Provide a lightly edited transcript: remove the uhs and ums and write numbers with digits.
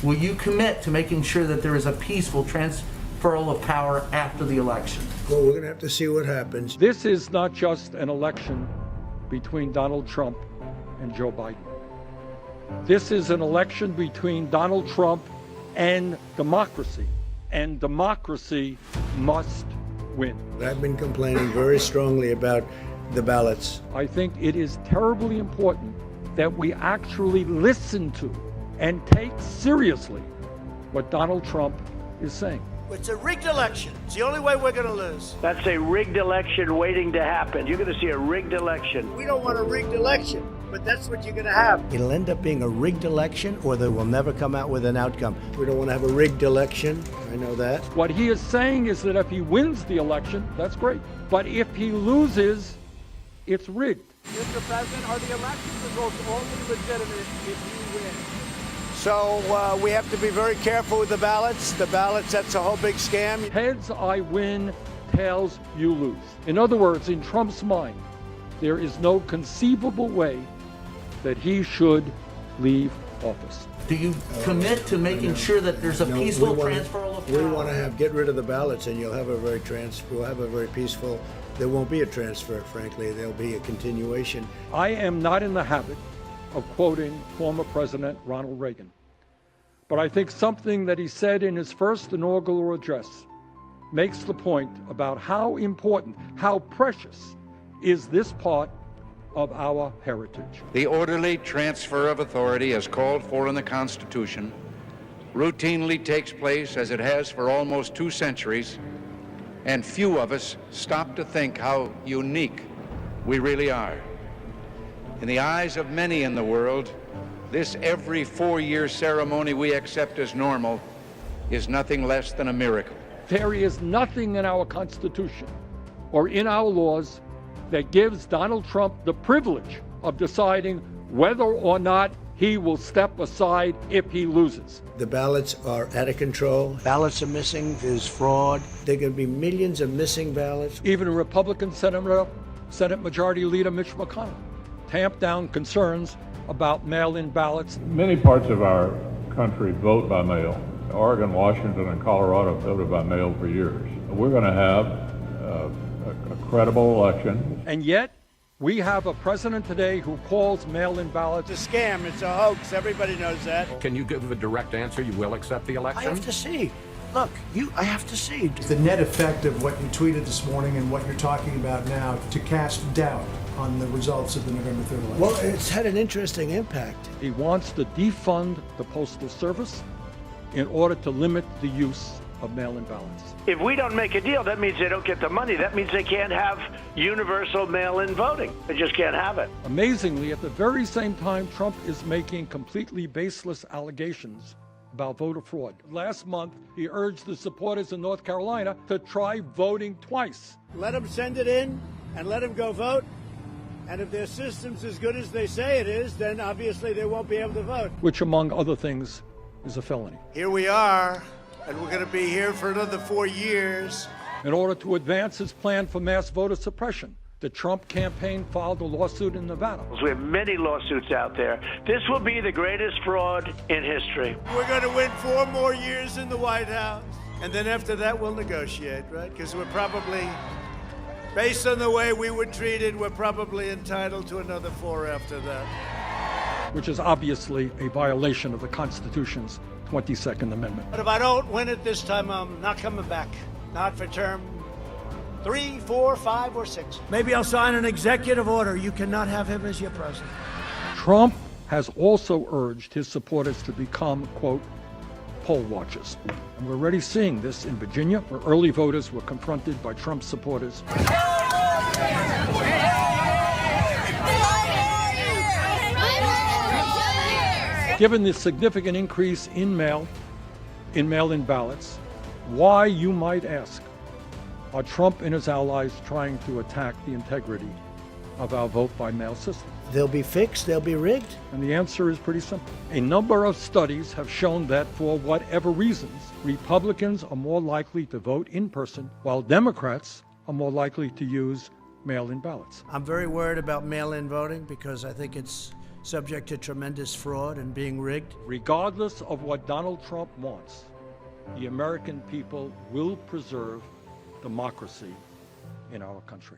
Will you commit to making sure that there is a peaceful transferal of power after the election? Well, we're going to have to see what happens. This is not just an election between Donald Trump and Joe Biden. This is an election between Donald Trump and democracy, and democracy must win. I've been complaining very strongly about the ballots. I think it is terribly important that we actually listen to and take seriously what Donald Trump is saying. It's a rigged election. It's the only way we're going to lose. That's a rigged election waiting to happen. You're going to see a rigged election. We don't want a rigged election, but that's what you're going to have. It'll end up being a rigged election, or they will never come out with an outcome. We don't want to have a rigged election. I know that. What he is saying is that if he wins the election, that's great. But if he loses, it's rigged. Mr. President, are the election results only legitimate if you win? So we have to be very careful with the ballots. The ballots, that's a whole big scam. Heads, I win. Tails, you lose. In other words, in Trump's mind, there is no conceivable way that he should leave office. Do you commit to making sure that there's a peaceful transferal of power? We want to get rid of the ballots, and we'll have a very peaceful. There won't be a transfer, frankly. There'll be a continuation. I am not in the habit of quoting former President Ronald Reagan, but I think something that he said in his first inaugural address makes the point about how important, how precious is this part of our heritage. The orderly transfer of authority as called for in the Constitution routinely takes place as it has for almost 2 centuries, and few of us stop to think how unique we really are. In the eyes of many in the world, this every 4-year ceremony we accept as normal is nothing less than a miracle. There is nothing in our Constitution or in our laws that gives Donald Trump the privilege of deciding whether or not he will step aside if he loses. The ballots are out of control. Ballots are missing. There's fraud. There are going to be millions of missing ballots. Even Republican Senate Majority Leader Mitch McConnell tamped down concerns about mail-in ballots. Many parts of our country vote by mail. Oregon, Washington, and Colorado voted by mail for years. We're going to have a credible election. And yet, we have a president today who calls mail-in ballots It's a scam. It's a hoax. Everybody knows that. Can you give a direct answer? You will accept the election? I have to see. Look, I have to see. The net effect of what you tweeted this morning and what you're talking about now to cast doubt on the results of the November 3rd election. Well, it's had an interesting impact. He wants to defund the Postal Service in order to limit the use of mail-in ballots. If we don't make a deal, that means they don't get the money. That means they can't have universal mail-in voting. They just can't have it. Amazingly, at the very same time, Trump is making completely baseless allegations about voter fraud. Last month, he urged the supporters in North Carolina to try voting twice. Let them send it in and let them go vote. And if their system's as good as they say it is, then obviously they won't be able to vote. Which, among other things, is a felony. Here we are, and we're going to be here for another 4 years. In order to advance his plan for mass voter suppression, the Trump campaign filed a lawsuit in Nevada. We have many lawsuits out there. This will be the greatest fraud in history. We're going to win 4 more years in the White House. And then after that, we'll negotiate, right? Because we're probably, based on the way we were treated, we're probably entitled to another 4 after that. Which is obviously a violation of the Constitution's 22nd Amendment. But if I don't win it this time, I'm not coming back. Not for term 3, 4, 5, or 6. Maybe I'll sign an executive order. You cannot have him as your president. Trump has also urged his supporters to become, quote, poll watchers. And we're already seeing this in Virginia, where early voters were confronted by Trump supporters. Given the significant increase in mail-in ballots, why, you might ask, are Trump and his allies trying to attack the integrity of our vote-by-mail system? They'll be fixed, they'll be rigged. And the answer is pretty simple. A number of studies have shown that for whatever reasons, Republicans are more likely to vote in person, while Democrats are more likely to use mail-in ballots. I'm very worried about mail-in voting because I think it's subject to tremendous fraud and being rigged. Regardless of what Donald Trump wants, the American people will preserve democracy in our country.